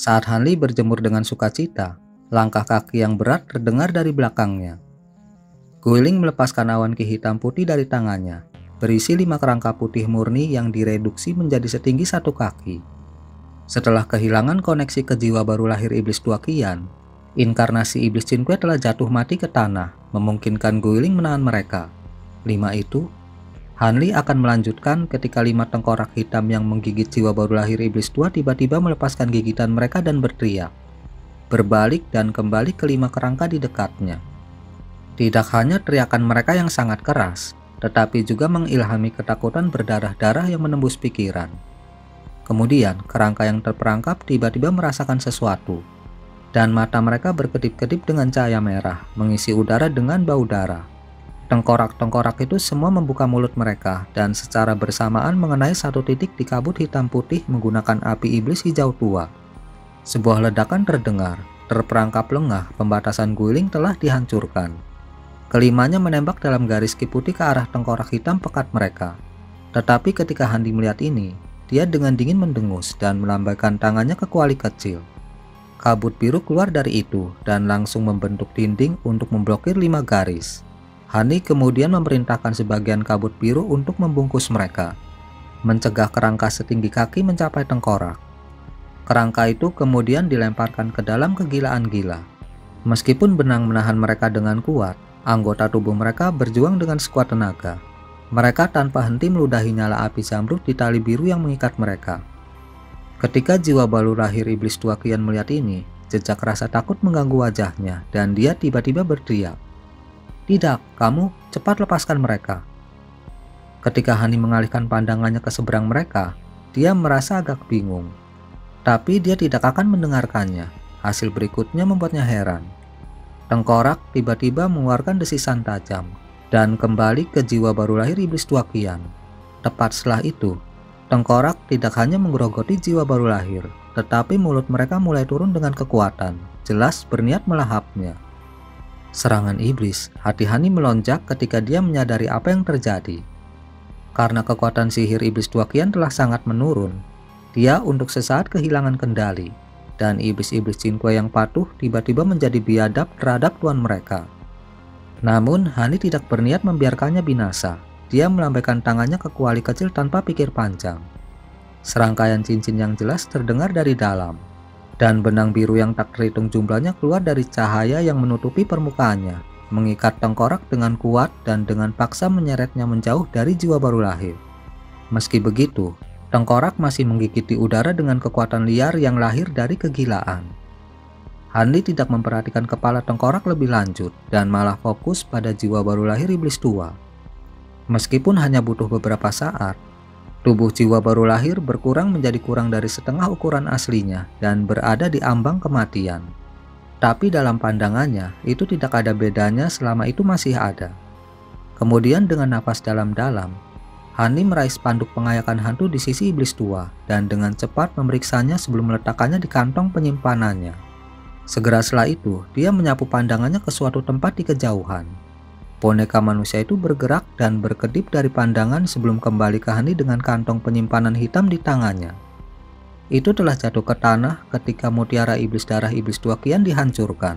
Saat Hanli berjemur dengan sukacita, langkah kaki yang berat terdengar dari belakangnya. Guiling melepaskan awan ki hitam putih dari tangannya, berisi 5 kerangka putih murni yang direduksi menjadi setinggi 1 kaki. Setelah kehilangan koneksi ke jiwa baru lahir iblis tua Qian, inkarnasi iblis Qin Kuei telah jatuh mati ke tanah, memungkinkan Guiling menahan mereka. 5 itu, Hanli akan melanjutkan ketika 5 tengkorak hitam yang menggigit jiwa baru lahir iblis tua tiba-tiba melepaskan gigitan mereka dan berteriak, berbalik dan kembali ke 5 kerangka di dekatnya. Tidak hanya teriakan mereka yang sangat keras, tetapi juga mengilhami ketakutan berdarah-darah yang menembus pikiran. Kemudian, kerangka yang terperangkap tiba-tiba merasakan sesuatu, dan mata mereka berkedip-kedip dengan cahaya merah, mengisi udara dengan bau darah. Tengkorak-tengkorak itu semua membuka mulut mereka, dan secara bersamaan mengenai satu titik di kabut hitam putih menggunakan api iblis hijau tua. Sebuah ledakan terdengar, terperangkap lengah, pembatasan Guiling telah dihancurkan. Kelimanya menembak dalam garis ki putih ke arah tengkorak hitam pekat mereka. Tetapi ketika Hanli melihat ini, dia dengan dingin mendengus dan melambaikan tangannya ke kuali kecil. Kabut biru keluar dari itu dan langsung membentuk dinding untuk memblokir 5 garis. Hanli kemudian memerintahkan sebagian kabut biru untuk membungkus mereka, mencegah kerangka setinggi kaki mencapai tengkorak. Kerangka itu kemudian dilemparkan ke dalam kegilaan gila. Meskipun benang menahan mereka dengan kuat, anggota tubuh mereka berjuang dengan sekuat tenaga. Mereka tanpa henti meludahi nyala api zamrud di tali biru yang mengikat mereka. Ketika jiwa baru lahir iblis tua Qian melihat ini, jejak rasa takut mengganggu wajahnya dan dia tiba-tiba berteriak, "Tidak, kamu cepat lepaskan mereka." Ketika Hanli mengalihkan pandangannya ke seberang mereka, dia merasa agak bingung. Tapi dia tidak akan mendengarkannya. Hasil berikutnya membuatnya heran. Tengkorak tiba-tiba mengeluarkan desisan tajam dan kembali ke jiwa baru lahir iblis tua Qian. Tepat setelah itu, tengkorak tidak hanya menggerogoti jiwa baru lahir, tetapi mulut mereka mulai turun dengan kekuatan, jelas berniat melahapnya. Serangan iblis, hati Hanli melonjak ketika dia menyadari apa yang terjadi. Karena kekuatan sihir iblis tua Qian telah sangat menurun, dia untuk sesaat kehilangan kendali, dan iblis-iblis Qin Kuei yang patuh tiba-tiba menjadi biadab terhadap tuan mereka. Namun, Hanli tidak berniat membiarkannya binasa. Dia melambaikan tangannya ke kuali kecil tanpa pikir panjang. Serangkaian cincin yang jelas terdengar dari dalam, dan benang biru yang tak terhitung jumlahnya keluar dari cahaya yang menutupi permukaannya, mengikat tengkorak dengan kuat dan dengan paksa menyeretnya menjauh dari jiwa baru lahir. Meski begitu, tengkorak masih menggigiti udara dengan kekuatan liar yang lahir dari kegilaan. Hanli tidak memperhatikan kepala tengkorak lebih lanjut dan malah fokus pada jiwa baru lahir iblis tua. Meskipun hanya butuh beberapa saat, tubuh jiwa baru lahir berkurang menjadi kurang dari setengah ukuran aslinya dan berada di ambang kematian. Tapi dalam pandangannya, itu tidak ada bedanya selama itu masih ada. Kemudian dengan napas dalam-dalam, Hanli meraih spanduk pengayakan hantu di sisi iblis tua dan dengan cepat memeriksanya sebelum meletakkannya di kantong penyimpanannya. Segera setelah itu, dia menyapu pandangannya ke suatu tempat di kejauhan. Boneka manusia itu bergerak dan berkedip dari pandangan sebelum kembali ke Hanli dengan kantong penyimpanan hitam di tangannya. Itu telah jatuh ke tanah ketika mutiara iblis darah iblis tua Qian dihancurkan.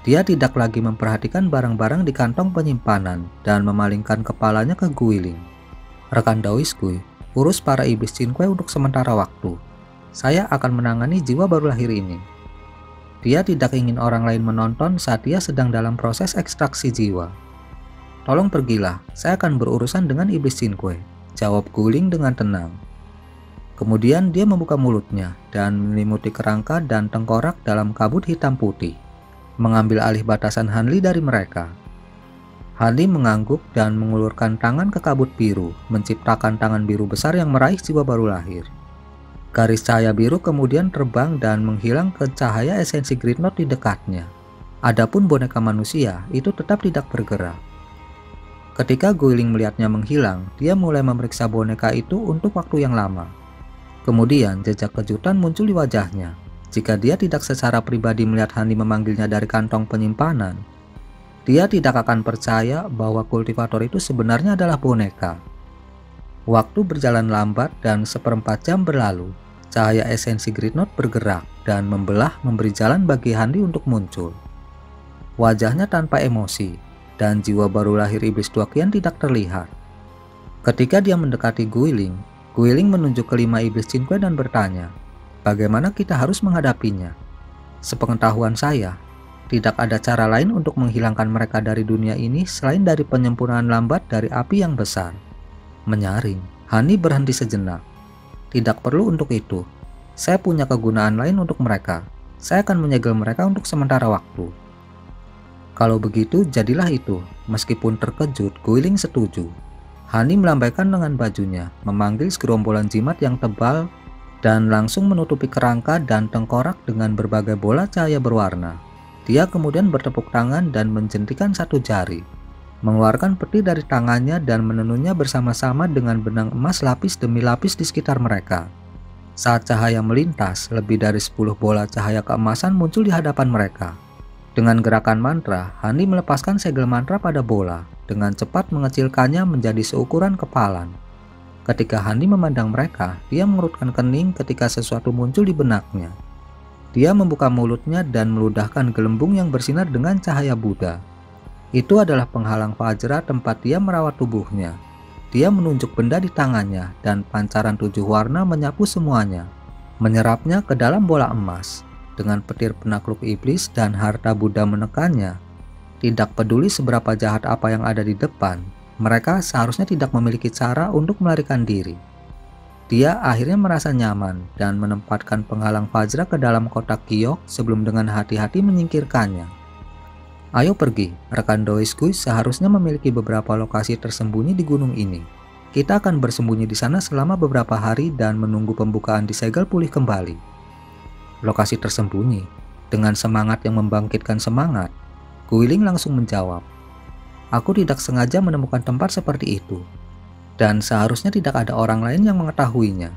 Dia tidak lagi memperhatikan barang-barang di kantong penyimpanan dan memalingkan kepalanya ke Guiling. "Rekan Daoisku, urus para iblis Qin Kuei untuk sementara waktu. Saya akan menangani jiwa baru lahir ini." Dia tidak ingin orang lain menonton saat dia sedang dalam proses ekstraksi jiwa. "Tolong pergilah, saya akan berurusan dengan iblis Qin Kuei," jawab Guiling dengan tenang. Kemudian dia membuka mulutnya dan menyelimuti kerangka dan tengkorak dalam kabut hitam putih, mengambil alih batasan Hanli dari mereka. Hanli mengangguk dan mengulurkan tangan ke kabut biru, menciptakan tangan biru besar yang meraih jiwa baru lahir. Garis cahaya biru kemudian terbang dan menghilang ke cahaya esensi Great Note di dekatnya. Adapun boneka manusia itu tetap tidak bergerak. Ketika Guiling melihatnya menghilang, dia mulai memeriksa boneka itu untuk waktu yang lama. Kemudian jejak kejutan muncul di wajahnya. Jika dia tidak secara pribadi melihat Hanli memanggilnya dari kantong penyimpanan, dia tidak akan percaya bahwa kultivator itu sebenarnya adalah boneka. Waktu berjalan lambat dan 1/4 jam berlalu. cahaya esensi Great Note bergerak dan memberi jalan bagi Handi untuk muncul. Wajahnya tanpa emosi, dan jiwa baru lahir iblis Dwakian tidak terlihat. Ketika dia mendekati Guiling, Guiling menunjuk ke 5 iblis Qin Kuei dan bertanya, bagaimana kita harus menghadapinya? Sepengetahuan saya, tidak ada cara lain untuk menghilangkan mereka dari dunia ini selain dari penyempurnaan lambat dari api yang besar. Menyaring, Hani berhenti sejenak. Tidak perlu untuk itu. Saya punya kegunaan lain untuk mereka. Saya akan menyegel mereka untuk sementara waktu. Kalau begitu, jadilah itu. Meskipun terkejut, Guiling setuju. Hani melambaikan lengan bajunya, memanggil segerombolan jimat yang tebal, dan langsung menutupi kerangka dan tengkorak dengan berbagai bola cahaya berwarna. Dia kemudian bertepuk tangan dan menjentikan satu jari, mengeluarkan peti dari tangannya dan menenunnya bersama-sama dengan benang emas lapis demi lapis di sekitar mereka. Saat cahaya melintas, lebih dari 10 bola cahaya keemasan muncul di hadapan mereka. Dengan gerakan mantra, Hani melepaskan segel mantra pada bola, dengan cepat mengecilkannya menjadi seukuran kepalan. Ketika Hani memandang mereka, dia mengerutkan kening ketika sesuatu muncul di benaknya. Dia membuka mulutnya dan meludahkan gelembung yang bersinar dengan cahaya Buddha. Itu adalah penghalang Vajra tempat dia merawat tubuhnya. Dia menunjuk benda di tangannya dan pancaran 7 warna menyapu semuanya, menyerapnya ke dalam bola emas. Dengan petir penakluk iblis dan harta Buddha menekannya, tidak peduli seberapa jahat apa yang ada di depan, mereka seharusnya tidak memiliki cara untuk melarikan diri. Dia akhirnya merasa nyaman dan menempatkan penghalang Vajra ke dalam kotak giok sebelum dengan hati-hati menyingkirkannya. Ayo pergi, rekan Doisku seharusnya memiliki beberapa lokasi tersembunyi di gunung ini. Kita akan bersembunyi di sana selama beberapa hari dan menunggu pembukaan disegel pulih kembali. Lokasi tersembunyi, dengan semangat yang membangkitkan semangat, Guiling langsung menjawab, aku tidak sengaja menemukan tempat seperti itu, dan seharusnya tidak ada orang lain yang mengetahuinya.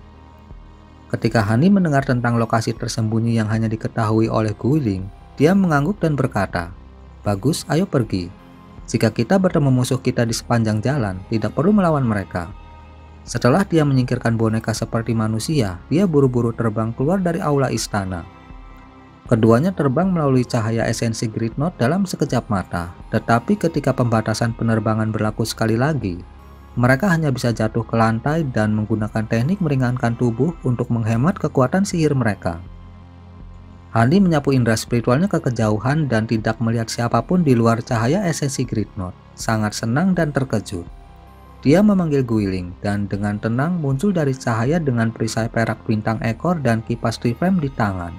Ketika Hani mendengar tentang lokasi tersembunyi yang hanya diketahui oleh Guiling, dia mengangguk dan berkata, bagus, ayo pergi. Jika kita bertemu musuh kita di sepanjang jalan, tidak perlu melawan mereka. Setelah dia menyingkirkan boneka seperti manusia, dia buru-buru terbang keluar dari aula istana. Keduanya terbang melalui cahaya esensi Great Note dalam sekejap mata, tetapi ketika pembatasan penerbangan berlaku sekali lagi, mereka hanya bisa jatuh ke lantai dan menggunakan teknik meringankan tubuh untuk menghemat kekuatan sihir mereka. Hani menyapu indera spiritualnya ke kejauhan dan tidak melihat siapapun di luar cahaya esensi Great Note, sangat senang dan terkejut. Dia memanggil Guiling dan dengan tenang muncul dari cahaya dengan perisai perak bintang ekor dan kipas Triflame di tangan.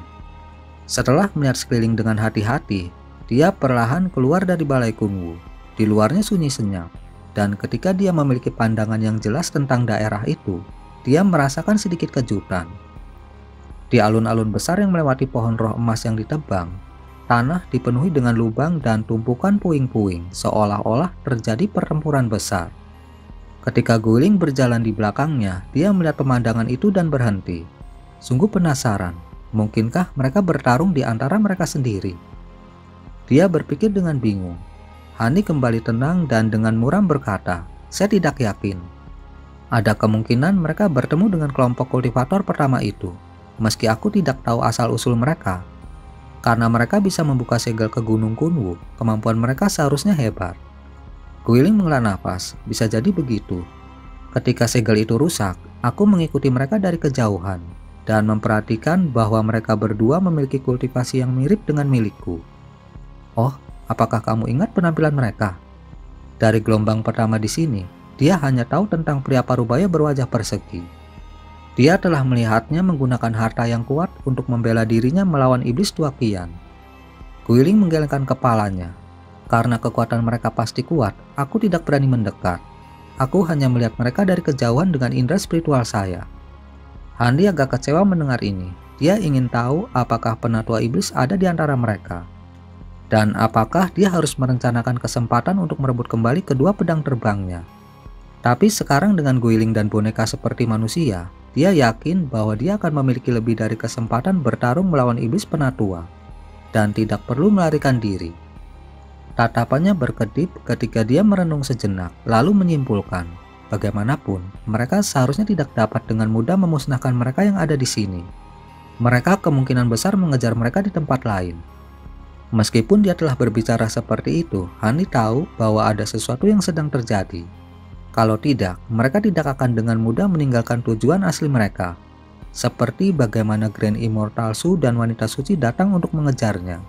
Setelah melihat sekeliling dengan hati-hati, dia perlahan keluar dari balai Kunwu. Di luarnya sunyi senyap, dan ketika dia memiliki pandangan yang jelas tentang daerah itu, dia merasakan sedikit kejutan. Di alun-alun besar yang melewati pohon roh emas yang ditebang, tanah dipenuhi dengan lubang dan tumpukan puing-puing, seolah-olah terjadi pertempuran besar. Ketika Guiling berjalan di belakangnya, dia melihat pemandangan itu dan berhenti. Sungguh penasaran, mungkinkah mereka bertarung di antara mereka sendiri? Dia berpikir dengan bingung. Hani kembali tenang dan dengan muram berkata, saya tidak yakin. Ada kemungkinan mereka bertemu dengan kelompok kultivator pertama itu, meski aku tidak tahu asal-usul mereka. Karena mereka bisa membuka segel ke Gunung Kunwu, kemampuan mereka seharusnya hebat. Guiling menghela nafas, bisa jadi begitu. Ketika segel itu rusak, aku mengikuti mereka dari kejauhan dan memperhatikan bahwa mereka berdua memiliki kultivasi yang mirip dengan milikku. Oh, apakah kamu ingat penampilan mereka? Dari gelombang pertama di sini, dia hanya tahu tentang pria parubaya berwajah persegi. Dia telah melihatnya menggunakan harta yang kuat untuk membela dirinya melawan iblis Dwakian. Guiling menggelengkan kepalanya. Karena kekuatan mereka pasti kuat, aku tidak berani mendekat. Aku hanya melihat mereka dari kejauhan dengan indera spiritual saya. Handi agak kecewa mendengar ini. Dia ingin tahu apakah penatua iblis ada di antara mereka. Dan apakah dia harus merencanakan kesempatan untuk merebut kembali kedua pedang terbangnya. Tapi sekarang dengan Guiling dan boneka seperti manusia, dia yakin bahwa dia akan memiliki lebih dari kesempatan bertarung melawan iblis penatua. Dan tidak perlu melarikan diri. Tatapannya berkedip ketika dia merenung sejenak, lalu menyimpulkan, Bagaimanapun, mereka seharusnya tidak dapat dengan mudah memusnahkan mereka yang ada di sini. Mereka kemungkinan besar mengejar mereka di tempat lain. Meskipun dia telah berbicara seperti itu, Hani tahu bahwa ada sesuatu yang sedang terjadi. Kalau tidak, mereka tidak akan dengan mudah meninggalkan tujuan asli mereka. Seperti bagaimana Grand Immortal Su dan Wanita Suci datang untuk mengejarnya.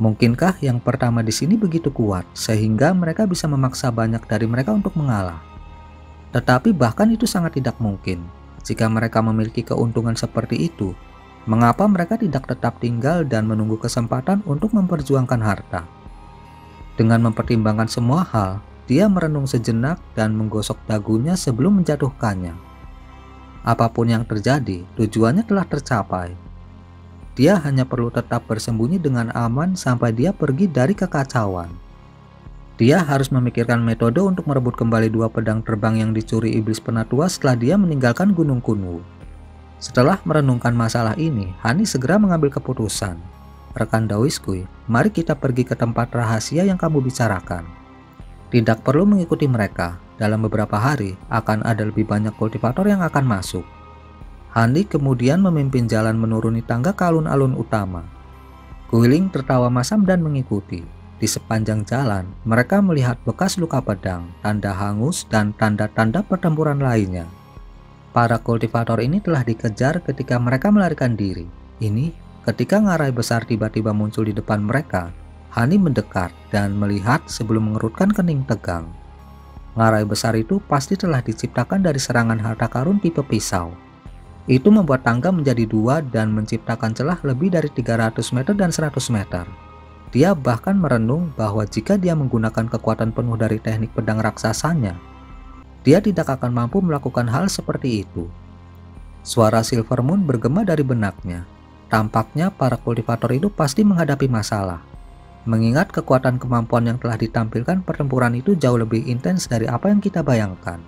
Mungkinkah yang pertama di sini begitu kuat sehingga mereka bisa memaksa banyak dari mereka untuk mengalah? Tetapi bahkan itu sangat tidak mungkin. Jika mereka memiliki keuntungan seperti itu, mengapa mereka tidak tetap tinggal dan menunggu kesempatan untuk memperjuangkan harta? Dengan mempertimbangkan semua hal, dia merenung sejenak dan menggosok dagunya sebelum menjatuhkannya. Apapun yang terjadi, tujuannya telah tercapai. Dia hanya perlu tetap bersembunyi dengan aman sampai dia pergi dari kekacauan. Dia harus memikirkan metode untuk merebut kembali 2 pedang terbang yang dicuri iblis penatua setelah dia meninggalkan Gunung Kunwu. Setelah merenungkan masalah ini, Hani segera mengambil keputusan. Rekan Dawiskui, mari kita pergi ke tempat rahasia yang kamu bicarakan. Tidak perlu mengikuti mereka, dalam beberapa hari akan ada lebih banyak kultivator yang akan masuk. Hani kemudian memimpin jalan menuruni tangga ke alun-alun utama. Guiling tertawa masam dan mengikuti. Di sepanjang jalan, mereka melihat bekas luka pedang, tanda hangus, dan tanda-tanda pertempuran lainnya. Para kultivator ini telah dikejar ketika mereka melarikan diri. Ini, ketika ngarai besar tiba-tiba muncul di depan mereka, Hani mendekat dan melihat sebelum mengerutkan kening tegang. Ngarai besar itu pasti telah diciptakan dari serangan harta karun tipe pisau. Itu membuat tangga menjadi 2 dan menciptakan celah lebih dari 300 meter dan 100 meter. Dia bahkan merenung bahwa jika dia menggunakan kekuatan penuh dari teknik pedang raksasanya, dia tidak akan mampu melakukan hal seperti itu. Suara Silvermoon bergema dari benaknya. Tampaknya para kultivator itu pasti menghadapi masalah. Mengingat kekuatan kemampuan yang telah ditampilkan, pertempuran itu jauh lebih intens dari apa yang kita bayangkan.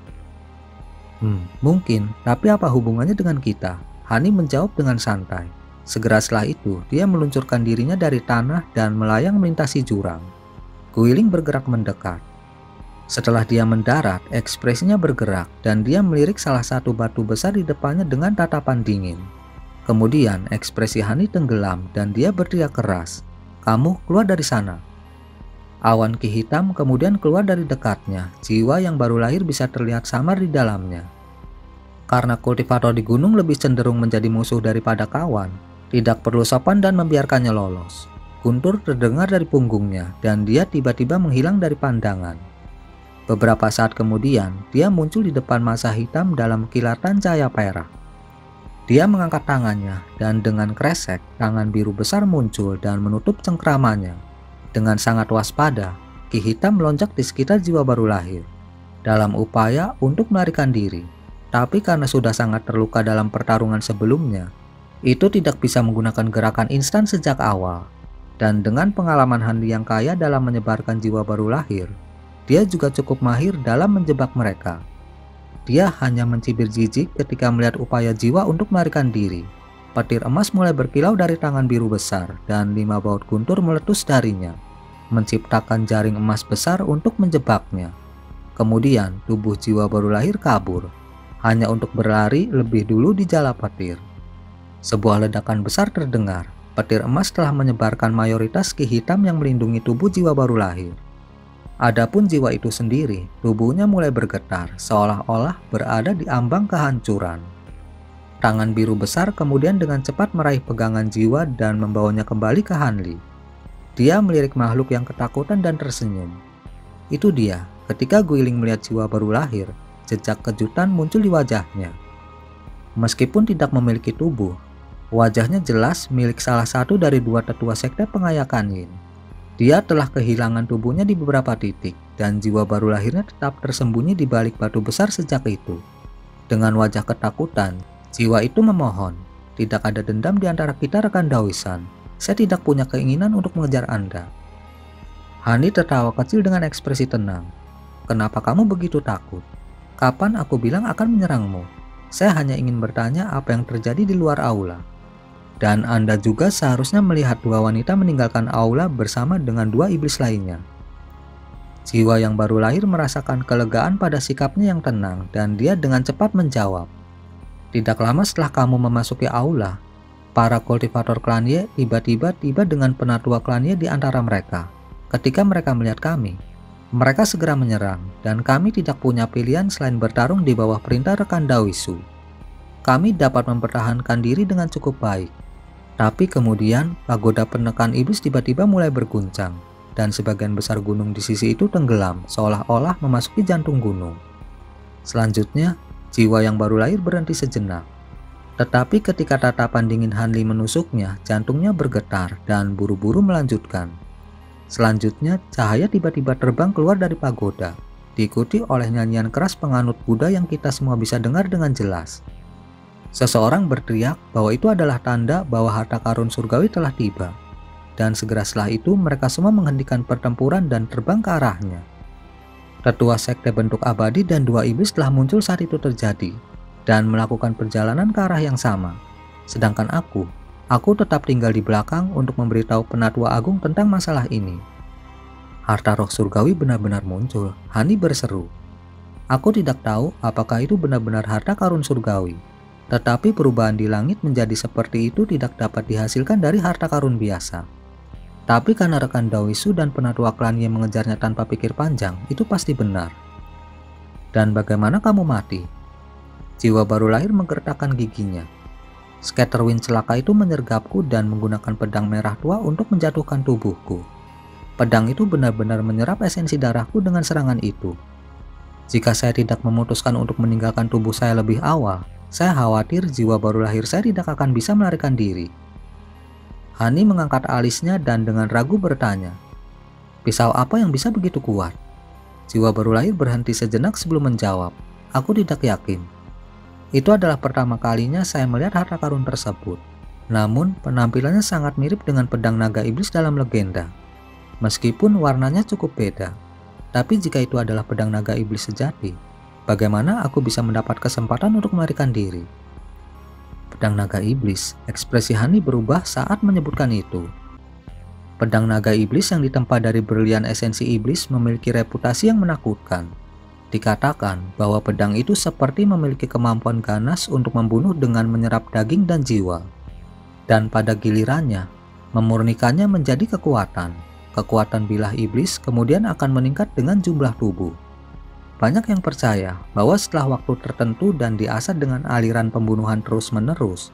Mungkin, tapi apa hubungannya dengan kita? Hani menjawab dengan santai. Segera setelah itu, dia meluncurkan dirinya dari tanah dan melayang melintasi jurang. Guiling bergerak mendekat. Setelah dia mendarat, ekspresinya bergerak dan dia melirik salah satu batu besar di depannya dengan tatapan dingin. Kemudian, ekspresi Hani tenggelam dan dia berteriak keras, "Kamu keluar dari sana." Awan ki hitam kemudian keluar dari dekatnya. Jiwa yang baru lahir bisa terlihat samar di dalamnya. Karena kultivator di gunung lebih cenderung menjadi musuh daripada kawan, tidak perlu sopan dan membiarkannya lolos. Guntur terdengar dari punggungnya dan dia tiba-tiba menghilang dari pandangan. Beberapa saat kemudian, dia muncul di depan masa hitam dalam kilatan cahaya perak. Dia mengangkat tangannya dan dengan kresek, tangan biru besar muncul dan menutup cengkramannya. Dengan sangat waspada, Ki Hitam melonjak di sekitar jiwa baru lahir dalam upaya untuk melarikan diri. Tapi karena sudah sangat terluka dalam pertarungan sebelumnya, itu tidak bisa menggunakan gerakan instan sejak awal. Dan dengan pengalaman Hani yang kaya dalam menyebarkan jiwa baru lahir, dia juga cukup mahir dalam menjebak mereka. Dia hanya mencibir jijik ketika melihat upaya jiwa untuk melarikan diri. Petir emas mulai berkilau dari tangan biru besar dan 5 baut guntur meletus darinya, menciptakan jaring emas besar untuk menjebaknya. Kemudian tubuh jiwa baru lahir kabur, hanya untuk berlari lebih dulu di jala petir. Sebuah ledakan besar terdengar. Petir emas telah menyebarkan mayoritas ki hitam yang melindungi tubuh jiwa baru lahir. Adapun jiwa itu sendiri, tubuhnya mulai bergetar, seolah-olah berada di ambang kehancuran. Tangan biru besar kemudian dengan cepat meraih pegangan jiwa dan membawanya kembali ke Hanli. Dia melirik makhluk yang ketakutan dan tersenyum. Itu dia, ketika Guiling melihat jiwa baru lahir, jejak kejutan muncul di wajahnya. Meskipun tidak memiliki tubuh, wajahnya jelas milik salah satu dari 2 tetua sekte pengayakan Yin. Dia telah kehilangan tubuhnya di beberapa titik, dan jiwa baru lahirnya tetap tersembunyi di balik batu besar sejak itu. Dengan wajah ketakutan, jiwa itu memohon, "Tidak ada dendam di antara kita, rekan Dawisan. Saya tidak punya keinginan untuk mengejar Anda." Hani tertawa kecil dengan ekspresi tenang. "Kenapa kamu begitu takut? Kapan aku bilang akan menyerangmu? Saya hanya ingin bertanya apa yang terjadi di luar aula. Dan Anda juga seharusnya melihat 2 wanita meninggalkan aula bersama dengan 2 iblis lainnya." Jiwa yang baru lahir merasakan kelegaan pada sikapnya yang tenang dan dia dengan cepat menjawab. Tidak lama setelah kamu memasuki aula, para kultivator klan Ye tiba-tiba tiba dengan penatua klan Ye di antara mereka. Ketika mereka melihat kami, mereka segera menyerang dan kami tidak punya pilihan selain bertarung di bawah perintah rekan Dawisu. Kami dapat mempertahankan diri dengan cukup baik. Tapi kemudian pagoda penekan iblis tiba-tiba mulai berguncang dan sebagian besar gunung di sisi itu tenggelam seolah-olah memasuki jantung gunung. Selanjutnya, jiwa yang baru lahir berhenti sejenak. Tetapi ketika tatapan dingin Hanli menusuknya, jantungnya bergetar dan buru-buru melanjutkan. Selanjutnya, cahaya tiba-tiba terbang keluar dari pagoda, diikuti oleh nyanyian keras penganut Buddha yang kita semua bisa dengar dengan jelas. Seseorang berteriak bahwa itu adalah tanda bahwa harta karun surgawi telah tiba. Dan segera setelah itu mereka semua menghentikan pertempuran dan terbang ke arahnya. Tetua sekte bentuk abadi dan dua iblis telah muncul saat itu terjadi dan melakukan perjalanan ke arah yang sama. Sedangkan aku tetap tinggal di belakang untuk memberitahu penatua agung tentang masalah ini. Harta roh surgawi benar-benar muncul, Hani berseru. Aku tidak tahu apakah itu benar-benar harta karun surgawi. Tetapi perubahan di langit menjadi seperti itu tidak dapat dihasilkan dari harta karun biasa. Tapi karena rekan Dawisu dan penatua klan yang mengejarnya tanpa pikir panjang, itu pasti benar. Dan bagaimana kamu mati? Jiwa baru lahir menggertakkan giginya. Scatterwind celaka itu menyergapku dan menggunakan pedang merah tua untuk menjatuhkan tubuhku. Pedang itu benar-benar menyerap esensi darahku dengan serangan itu. Jika saya tidak memutuskan untuk meninggalkan tubuh saya lebih awal, saya khawatir jiwa baru lahir saya tidak akan bisa melarikan diri. Hani mengangkat alisnya dan dengan ragu bertanya, pisau apa yang bisa begitu kuat? Jiwa baru lahir berhenti sejenak sebelum menjawab, aku tidak yakin. Itu adalah pertama kalinya saya melihat harta karun tersebut. Namun penampilannya sangat mirip dengan pedang naga iblis dalam legenda. Meskipun warnanya cukup beda. Tapi jika itu adalah pedang naga iblis sejati, bagaimana aku bisa mendapat kesempatan untuk melarikan diri? Pedang naga iblis, ekspresi Hani berubah saat menyebutkan itu. Pedang naga iblis yang ditempa dari berlian esensi iblis memiliki reputasi yang menakutkan. Dikatakan bahwa pedang itu seperti memiliki kemampuan ganas untuk membunuh dengan menyerap daging dan jiwa. Dan pada gilirannya, memurnikannya menjadi kekuatan. Kekuatan bilah iblis kemudian akan meningkat dengan jumlah tubuh. Banyak yang percaya bahwa setelah waktu tertentu dan diasah dengan aliran pembunuhan terus-menerus,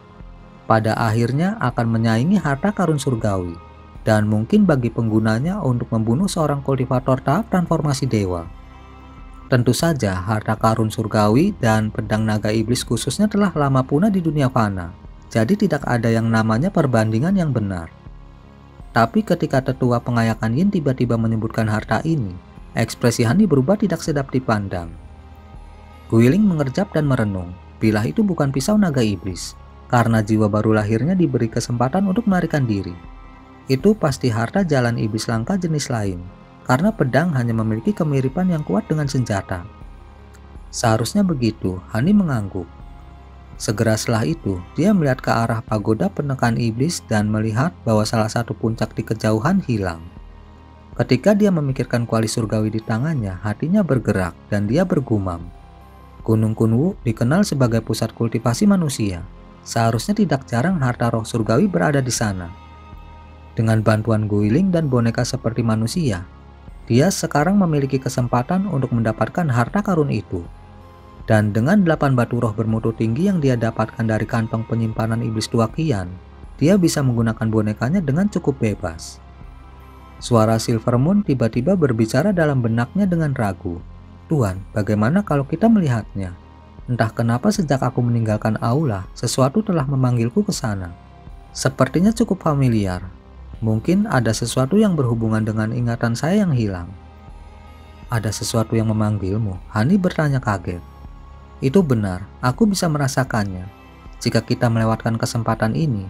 pada akhirnya akan menyaingi harta karun surgawi, dan mungkin bagi penggunanya untuk membunuh seorang kultivator tahap transformasi dewa. Tentu saja harta karun surgawi dan pedang naga iblis khususnya telah lama punah di dunia fana, jadi tidak ada yang namanya perbandingan yang benar. Tapi ketika tetua pengayakan Yin tiba-tiba menyebutkan harta ini, ekspresi Hani berubah tidak sedap dipandang. Guiling mengerjap dan merenung, bilah itu bukan pisau naga iblis, karena jiwa baru lahirnya diberi kesempatan untuk melarikan diri. Itu pasti harta jalan iblis langka jenis lain, karena pedang hanya memiliki kemiripan yang kuat dengan senjata. Seharusnya begitu, Hani mengangguk. Segera setelah itu, dia melihat ke arah pagoda penekan iblis dan melihat bahwa salah satu puncak di kejauhan hilang. Ketika dia memikirkan kuali surgawi di tangannya, hatinya bergerak dan dia bergumam. Gunung Kunwu dikenal sebagai pusat kultivasi manusia. Seharusnya tidak jarang harta roh surgawi berada di sana. Dengan bantuan Guiling dan boneka seperti manusia, dia sekarang memiliki kesempatan untuk mendapatkan harta karun itu. Dan dengan 8 batu roh bermutu tinggi yang dia dapatkan dari kantong penyimpanan iblis tua Qian, dia bisa menggunakan bonekanya dengan cukup bebas. Suara Silvermoon tiba-tiba berbicara dalam benaknya dengan ragu. Tuan, bagaimana kalau kita melihatnya? Entah kenapa sejak aku meninggalkan aula, sesuatu telah memanggilku ke sana. Sepertinya cukup familiar. Mungkin ada sesuatu yang berhubungan dengan ingatan saya yang hilang. Ada sesuatu yang memanggilmu? Hani bertanya kaget. Itu benar, aku bisa merasakannya. Jika kita melewatkan kesempatan ini,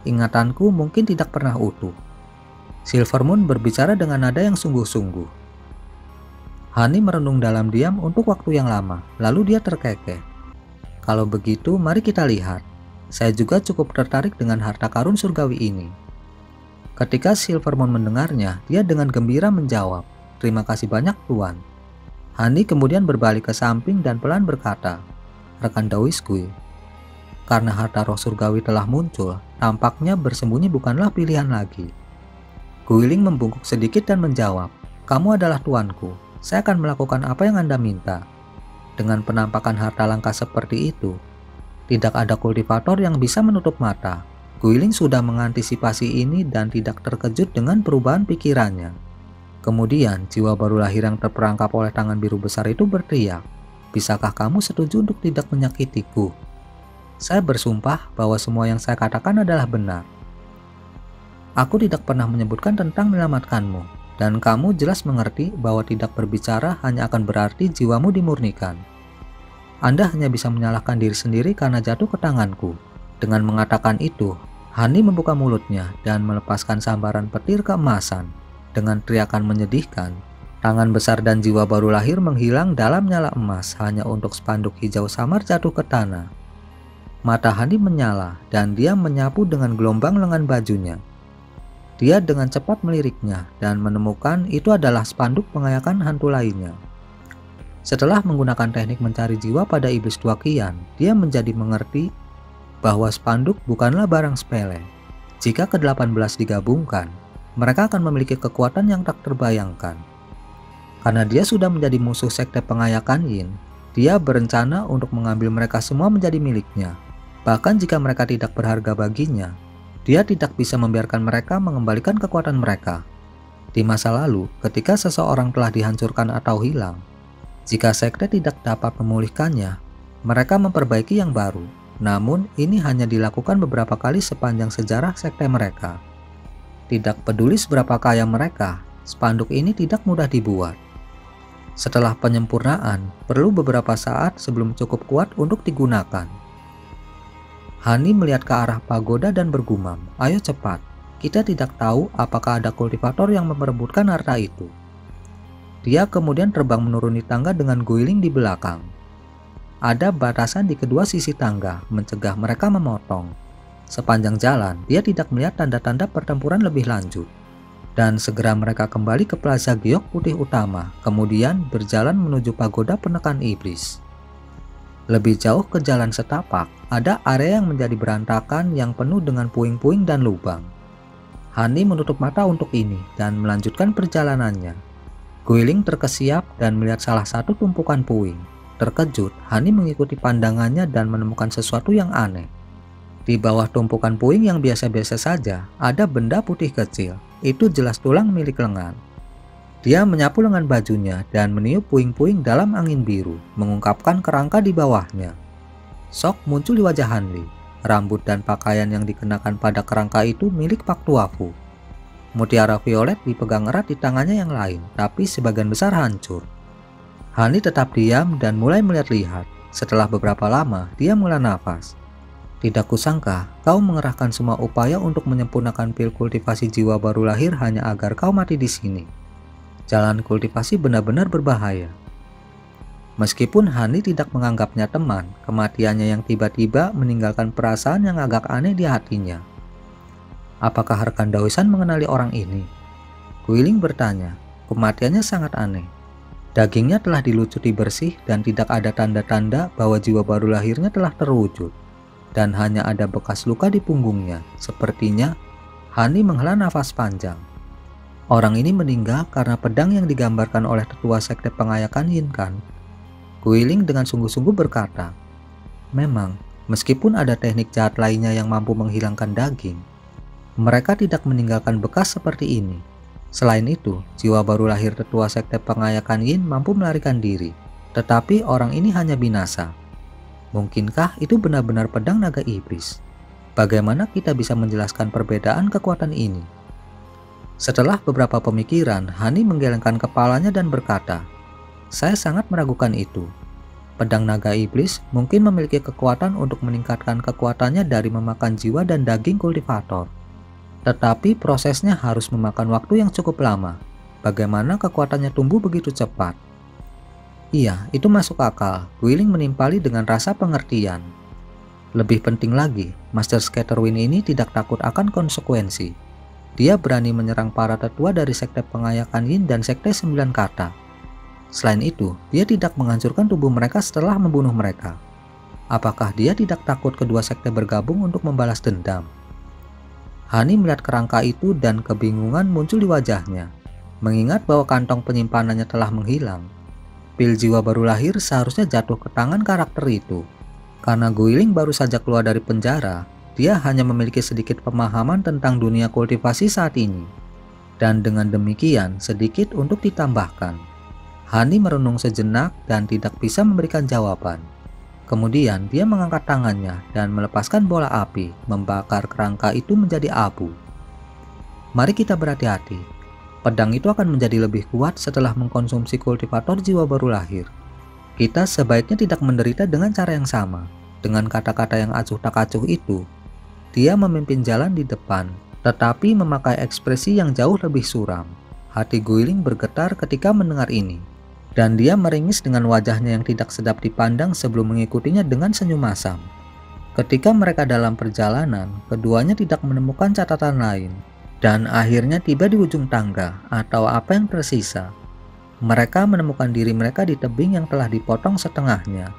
ingatanku mungkin tidak pernah utuh. Silvermoon berbicara dengan nada yang sungguh-sungguh. Hani merenung dalam diam untuk waktu yang lama, lalu dia terkekeh. Kalau begitu, mari kita lihat. Saya juga cukup tertarik dengan harta karun surgawi ini. Ketika Silvermoon mendengarnya, dia dengan gembira menjawab, Terima kasih banyak Tuan. Hani kemudian berbalik ke samping dan pelan berkata, "Rekan Dawisku, karena harta roh surgawi telah muncul, tampaknya bersembunyi bukanlah pilihan lagi." Guiling membungkuk sedikit dan menjawab, "Kamu adalah tuanku, saya akan melakukan apa yang Anda minta." Dengan penampakan harta langka seperti itu, tidak ada kultivator yang bisa menutup mata. Guiling sudah mengantisipasi ini dan tidak terkejut dengan perubahan pikirannya. Kemudian, jiwa baru lahir yang terperangkap oleh tangan biru besar itu berteriak, "Bisakah kamu setuju untuk tidak menyakitiku? Saya bersumpah bahwa semua yang saya katakan adalah benar. Aku tidak pernah menyebutkan tentang menyelamatkanmu, dan kamu jelas mengerti bahwa tidak berbicara hanya akan berarti jiwamu dimurnikan. Anda hanya bisa menyalahkan diri sendiri karena jatuh ke tanganku." Dengan mengatakan itu, Hani membuka mulutnya dan melepaskan sambaran petir keemasan. Dengan teriakan menyedihkan, tangan besar dan jiwa baru lahir menghilang dalam nyala emas hanya untuk spanduk hijau samar jatuh ke tanah. Mata Hani menyala dan dia menyapu dengan gelombang lengan bajunya. Dia dengan cepat meliriknya dan menemukan itu adalah spanduk pengayakan hantu lainnya. Setelah menggunakan teknik mencari jiwa pada iblis tua Qian, dia menjadi mengerti bahwa spanduk bukanlah barang sepele. Jika ke-18 digabungkan, mereka akan memiliki kekuatan yang tak terbayangkan. Karena dia sudah menjadi musuh sekte pengayakan Yin, dia berencana untuk mengambil mereka semua menjadi miliknya. Bahkan jika mereka tidak berharga baginya, dia tidak bisa membiarkan mereka mengembalikan kekuatan mereka. Di masa lalu, ketika seseorang telah dihancurkan atau hilang, jika sekte tidak dapat memulihkannya, mereka memperbaiki yang baru. Namun, ini hanya dilakukan beberapa kali sepanjang sejarah sekte mereka. Tidak peduli seberapa kaya mereka, spanduk ini tidak mudah dibuat. Setelah penyempurnaan, perlu beberapa saat sebelum cukup kuat untuk digunakan. Hani melihat ke arah pagoda dan bergumam, "Ayo cepat, kita tidak tahu apakah ada kultivator yang memperebutkan harta itu." Dia kemudian terbang menuruni tangga dengan Guiling di belakang. Ada batasan di kedua sisi tangga, mencegah mereka memotong. Sepanjang jalan, dia tidak melihat tanda-tanda pertempuran lebih lanjut. Dan segera mereka kembali ke Plaza Giok Putih utama, kemudian berjalan menuju pagoda penekan iblis. Lebih jauh ke jalan setapak, ada area yang menjadi berantakan yang penuh dengan puing-puing dan lubang. Hani menutup mata untuk ini dan melanjutkan perjalanannya. Guiling terkesiap dan melihat salah satu tumpukan puing. Terkejut, Hani mengikuti pandangannya dan menemukan sesuatu yang aneh. Di bawah tumpukan puing yang biasa-biasa saja, ada benda putih kecil. Itu jelas tulang milik lengan. Dia menyapu lengan bajunya dan meniup puing-puing dalam angin biru, mengungkapkan kerangka di bawahnya. Shock muncul di wajah Hanli. Rambut dan pakaian yang dikenakan pada kerangka itu milik Pak Tuafu. Mutiara violet dipegang erat di tangannya yang lain, tapi sebagian besar hancur. Hanli tetap diam dan mulai melihat-lihat. Setelah beberapa lama, dia menghela nafas. "Tidak kusangka kau mengerahkan semua upaya untuk menyempurnakan pil kultivasi jiwa baru lahir hanya agar kau mati di sini. Jalan kultivasi benar-benar berbahaya." Meskipun Hani tidak menganggapnya teman, kematiannya yang tiba-tiba meninggalkan perasaan yang agak aneh di hatinya. "Apakah rekan Daoisan mengenali orang ini?" Guiling bertanya. Kematiannya sangat aneh. Dagingnya telah dilucuti bersih dan tidak ada tanda-tanda bahwa jiwa baru lahirnya telah terwujud. Dan hanya ada bekas luka di punggungnya. Sepertinya Hani menghela nafas panjang. Orang ini meninggal karena pedang yang digambarkan oleh tetua sekte pengayakan Yin kan? Guiling dengan sungguh-sungguh berkata, "Memang, meskipun ada teknik jahat lainnya yang mampu menghilangkan daging, mereka tidak meninggalkan bekas seperti ini. Selain itu, jiwa baru lahir tetua sekte pengayakan Yin mampu melarikan diri, tetapi orang ini hanya binasa. Mungkinkah itu benar-benar pedang naga iblis? Bagaimana kita bisa menjelaskan perbedaan kekuatan ini?" Setelah beberapa pemikiran, Hani menggelengkan kepalanya dan berkata, "Saya sangat meragukan itu. Pedang naga iblis mungkin memiliki kekuatan untuk meningkatkan kekuatannya dari memakan jiwa dan daging kultivator. Tetapi prosesnya harus memakan waktu yang cukup lama. Bagaimana kekuatannya tumbuh begitu cepat?" "Iya, itu masuk akal." Guiling menimpali dengan rasa pengertian. "Lebih penting lagi, Master Scatterwind ini tidak takut akan konsekuensi. Dia berani menyerang para tetua dari Sekte Pengayakan Yin dan Sekte Sembilan Kata. Selain itu, dia tidak menghancurkan tubuh mereka setelah membunuh mereka. Apakah dia tidak takut kedua sekte bergabung untuk membalas dendam? Hani melihat kerangka itu dan kebingungan muncul di wajahnya. Mengingat bahwa kantong penyimpanannya telah menghilang, pil jiwa baru lahir seharusnya jatuh ke tangan karakter itu. Karena Guiling baru saja keluar dari penjara, dia hanya memiliki sedikit pemahaman tentang dunia kultivasi saat ini. Dan dengan demikian, sedikit untuk ditambahkan. Hani merenung sejenak dan tidak bisa memberikan jawaban. Kemudian dia mengangkat tangannya dan melepaskan bola api, membakar kerangka itu menjadi abu. Mari kita berhati-hati. Pedang itu akan menjadi lebih kuat setelah mengkonsumsi kultivator jiwa baru lahir. Kita sebaiknya tidak menderita dengan cara yang sama. Dengan kata-kata yang acuh tak acuh itu, dia memimpin jalan di depan, tetapi memakai ekspresi yang jauh lebih suram. Hati Guiling bergetar ketika mendengar ini. Dan dia meringis dengan wajahnya yang tidak sedap dipandang sebelum mengikutinya dengan senyum masam. Ketika mereka dalam perjalanan, keduanya tidak menemukan catatan lain. Dan akhirnya tiba di ujung tangga atau apa yang tersisa. Mereka menemukan diri mereka di tebing yang telah dipotong setengahnya.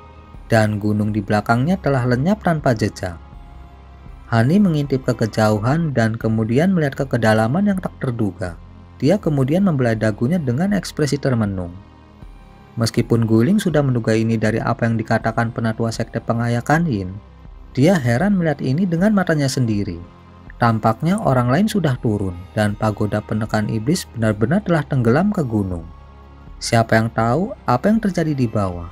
Dan gunung di belakangnya telah lenyap tanpa jejak. Hani mengintip ke kejauhan dan kemudian melihat ke kedalaman yang tak terduga. Dia kemudian membelai dagunya dengan ekspresi termenung. Meskipun Guiling sudah menduga ini dari apa yang dikatakan penatua Sekte Pengayakan Yin, dia heran melihat ini dengan matanya sendiri. Tampaknya orang lain sudah turun dan pagoda penekan iblis benar-benar telah tenggelam ke gunung. Siapa yang tahu apa yang terjadi di bawah?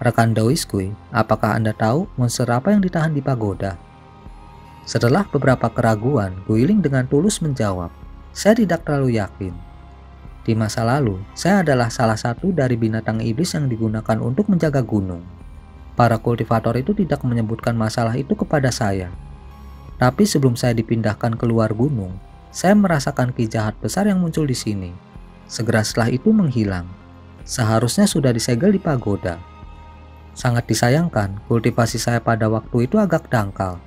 Rekan Daoiskui, apakah Anda tahu monster apa yang ditahan di pagoda? Setelah beberapa keraguan, Guiling dengan tulus menjawab, "Saya tidak terlalu yakin. Di masa lalu, saya adalah salah satu dari binatang iblis yang digunakan untuk menjaga gunung. Para kultivator itu tidak menyebutkan masalah itu kepada saya. Tapi sebelum saya dipindahkan keluar gunung, saya merasakan ki jahat besar yang muncul di sini. Segera setelah itu menghilang. Seharusnya sudah disegel di pagoda. Sangat disayangkan, kultivasi saya pada waktu itu agak dangkal.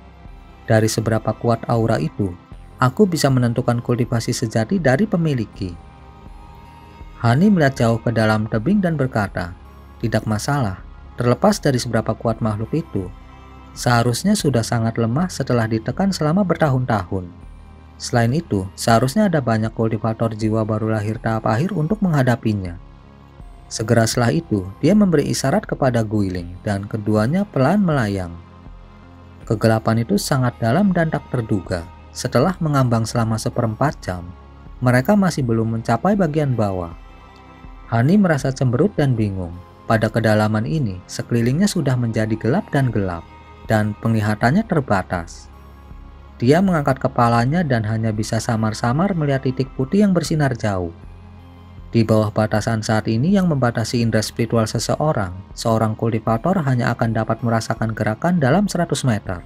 Dari seberapa kuat aura itu, aku bisa menentukan kultivasi sejati dari pemiliki." Hani melihat jauh ke dalam tebing dan berkata, "Tidak masalah, terlepas dari seberapa kuat makhluk itu. Seharusnya sudah sangat lemah setelah ditekan selama bertahun-tahun. Selain itu, seharusnya ada banyak kultivator jiwa baru lahir tahap akhir untuk menghadapinya." Segera setelah itu, dia memberi isyarat kepada Guiling dan keduanya pelan melayang. Kegelapan itu sangat dalam dan tak terduga. Setelah mengambang selama 1/4 jam, mereka masih belum mencapai bagian bawah. Hani merasa cemberut dan bingung. Pada kedalaman ini, sekelilingnya sudah menjadi gelap dan penglihatannya terbatas. Dia mengangkat kepalanya dan hanya bisa samar-samar melihat titik putih yang bersinar jauh. Di bawah batasan saat ini yang membatasi indera spiritual seseorang, seorang kultivator hanya akan dapat merasakan gerakan dalam 100 meter.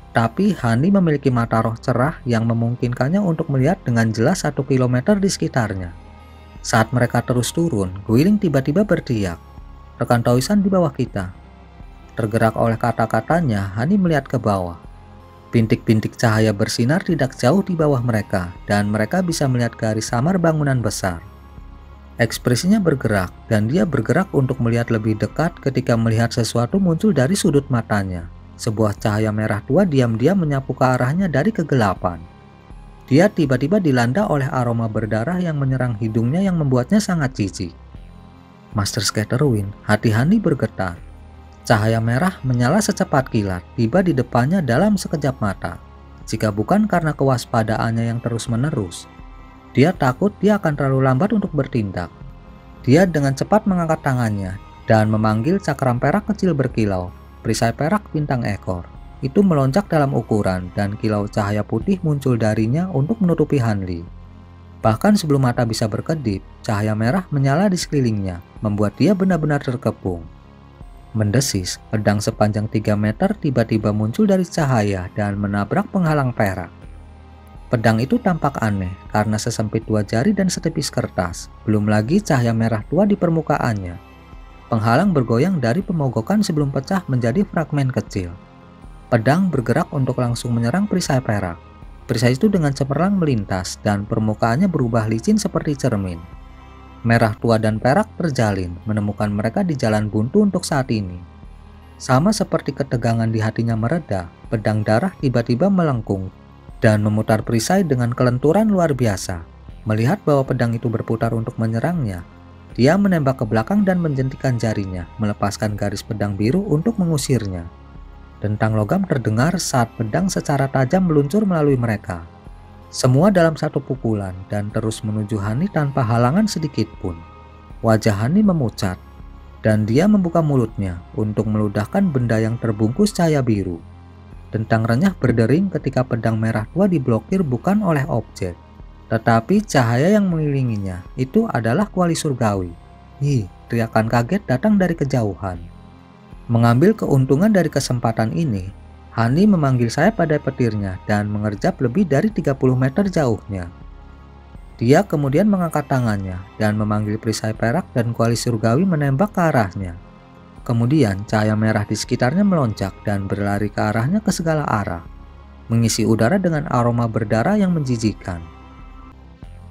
Tapi Hani memiliki mata roh cerah yang memungkinkannya untuk melihat dengan jelas 1 kilometer di sekitarnya. Saat mereka terus turun, Guiling tiba-tiba berteriak, "Rekan Taoisan di bawah kita." Tergerak oleh kata-katanya, Hani melihat ke bawah. Bintik-bintik cahaya bersinar tidak jauh di bawah mereka, dan mereka bisa melihat garis samar bangunan besar. Ekspresinya bergerak, dan dia bergerak untuk melihat lebih dekat ketika melihat sesuatu muncul dari sudut matanya. Sebuah cahaya merah tua diam-diam menyapu ke arahnya dari kegelapan. Dia tiba-tiba dilanda oleh aroma berdarah yang menyerang hidungnya yang membuatnya sangat jijik. Master Scatterwind, hati Hani bergetar. Cahaya merah menyala secepat kilat, tiba di depannya dalam sekejap mata. Jika bukan karena kewaspadaannya yang terus-menerus, dia takut dia akan terlalu lambat untuk bertindak. Dia dengan cepat mengangkat tangannya dan memanggil cakram perak kecil berkilau, perisai perak bintang ekor. Itu melonjak dalam ukuran dan kilau cahaya putih muncul darinya untuk menutupi Hanli. Bahkan sebelum mata bisa berkedip, cahaya merah menyala di sekelilingnya, membuat dia benar-benar terkepung. Mendesis, pedang sepanjang 3 meter tiba-tiba muncul dari cahaya dan menabrak penghalang perak. Pedang itu tampak aneh karena sesempit 2 jari dan setipis kertas, belum lagi cahaya merah tua di permukaannya. Penghalang bergoyang dari pemogokan sebelum pecah menjadi fragmen kecil. Pedang bergerak untuk langsung menyerang perisai perak. Perisai itu dengan cemerlang melintas dan permukaannya berubah licin seperti cermin. Merah tua dan perak terjalin menemukan mereka di jalan buntu untuk saat ini. Sama seperti ketegangan di hatinya mereda, pedang darah tiba-tiba melengkung dan memutar perisai dengan kelenturan luar biasa. Melihat bahwa pedang itu berputar untuk menyerangnya, dia menembak ke belakang dan menjentikan jarinya, melepaskan garis pedang biru untuk mengusirnya. Dentang logam terdengar saat pedang secara tajam meluncur melalui mereka. Semua dalam satu pukulan dan terus menuju Hani tanpa halangan sedikit pun. Wajah Hani memucat, dan dia membuka mulutnya untuk meludahkan benda yang terbungkus cahaya biru. Dentang renyah berdering ketika pedang merah tua diblokir bukan oleh objek, tetapi cahaya yang mengelilinginya itu adalah kuali surgawi. Hi, teriakan kaget datang dari kejauhan. Mengambil keuntungan dari kesempatan ini, Hani memanggil sayap pada petirnya dan mengerjap lebih dari 30 meter jauhnya. Dia kemudian mengangkat tangannya dan memanggil perisai perak dan kuali surgawi menembak ke arahnya. Kemudian cahaya merah di sekitarnya melonjak dan berlari ke arahnya ke segala arah, mengisi udara dengan aroma berdarah yang menjijikkan.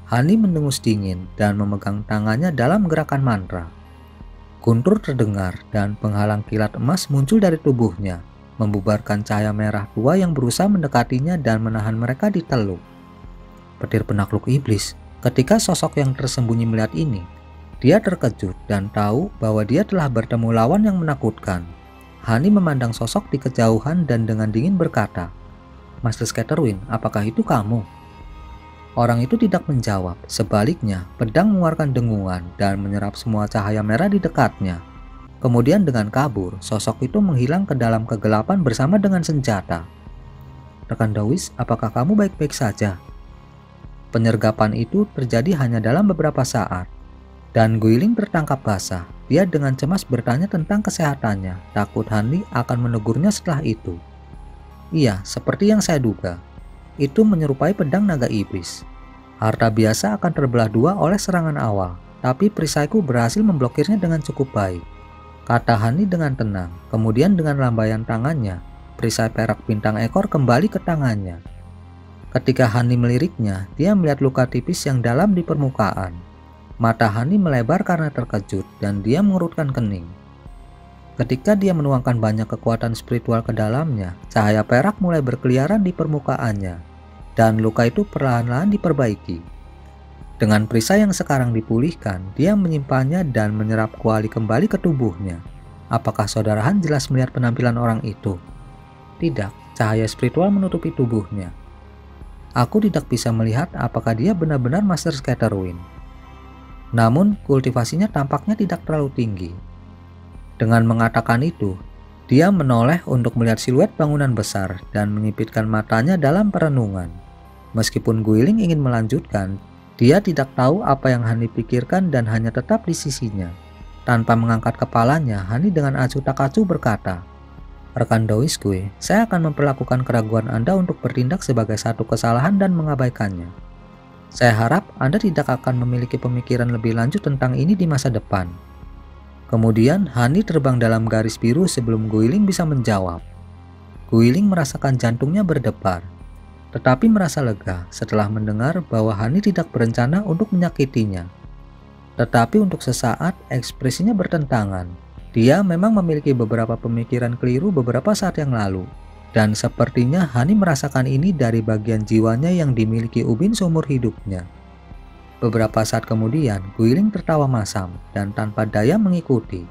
Hani mendengus dingin dan memegang tangannya dalam gerakan mantra. Guntur terdengar dan penghalang kilat emas muncul dari tubuhnya, membubarkan cahaya merah tua yang berusaha mendekatinya dan menahan mereka di teluk. Petir penakluk iblis. Ketika sosok yang tersembunyi melihat ini, dia terkejut dan tahu bahwa dia telah bertemu lawan yang menakutkan. Hani memandang sosok di kejauhan dan dengan dingin berkata, "Master Scatterwind, apakah itu kamu?" Orang itu tidak menjawab, sebaliknya pedang mengeluarkan dengungan dan menyerap semua cahaya merah di dekatnya. Kemudian dengan kabur, sosok itu menghilang ke dalam kegelapan bersama dengan senjata. "Rekan Dawis, apakah kamu baik-baik saja?" Penyergapan itu terjadi hanya dalam beberapa saat, dan Guiling tertangkap basah. Dia dengan cemas bertanya tentang kesehatannya, takut Hani akan menegurnya setelah itu. "Iya, seperti yang saya duga. Itu menyerupai pedang naga iblis. Harta biasa akan terbelah dua oleh serangan awal, tapi perisaiku berhasil memblokirnya dengan cukup baik," kata Hani dengan tenang. Kemudian dengan lambaian tangannya, perisai perak bintang ekor kembali ke tangannya. Ketika Hani meliriknya, dia melihat luka tipis yang dalam di permukaan. Mata Hani melebar karena terkejut dan dia mengerutkan kening. Ketika dia menuangkan banyak kekuatan spiritual ke dalamnya, cahaya perak mulai berkeliaran di permukaannya, dan luka itu perlahan-lahan diperbaiki. Dengan perisai yang sekarang dipulihkan, dia menyimpannya dan menyerap kuali kembali ke tubuhnya. Apakah saudara Han jelas melihat penampilan orang itu? Tidak, cahaya spiritual menutupi tubuhnya. Aku tidak bisa melihat apakah dia benar-benar Master Scatterwind. Namun, kultivasinya tampaknya tidak terlalu tinggi. Dengan mengatakan itu, dia menoleh untuk melihat siluet bangunan besar dan menyipitkan matanya dalam perenungan. Meskipun Guiling ingin melanjutkan, dia tidak tahu apa yang Hani pikirkan dan hanya tetap di sisinya. Tanpa mengangkat kepalanya, Hani dengan acuh tak acuh berkata, "Rekan Dawis gue, saya akan memperlakukan keraguan Anda untuk bertindak sebagai satu kesalahan dan mengabaikannya. Saya harap Anda tidak akan memiliki pemikiran lebih lanjut tentang ini di masa depan." Kemudian Hani terbang dalam garis biru sebelum Guiling bisa menjawab. Guiling merasakan jantungnya berdebar, tetapi merasa lega setelah mendengar bahwa Hani tidak berencana untuk menyakitinya. Tetapi untuk sesaat ekspresinya bertentangan. Dia memang memiliki beberapa pemikiran keliru beberapa saat yang lalu, dan sepertinya Hani merasakan ini dari bagian jiwanya yang dimiliki Ubin seumur hidupnya. Beberapa saat kemudian, Guiling tertawa masam dan tanpa daya mengikuti.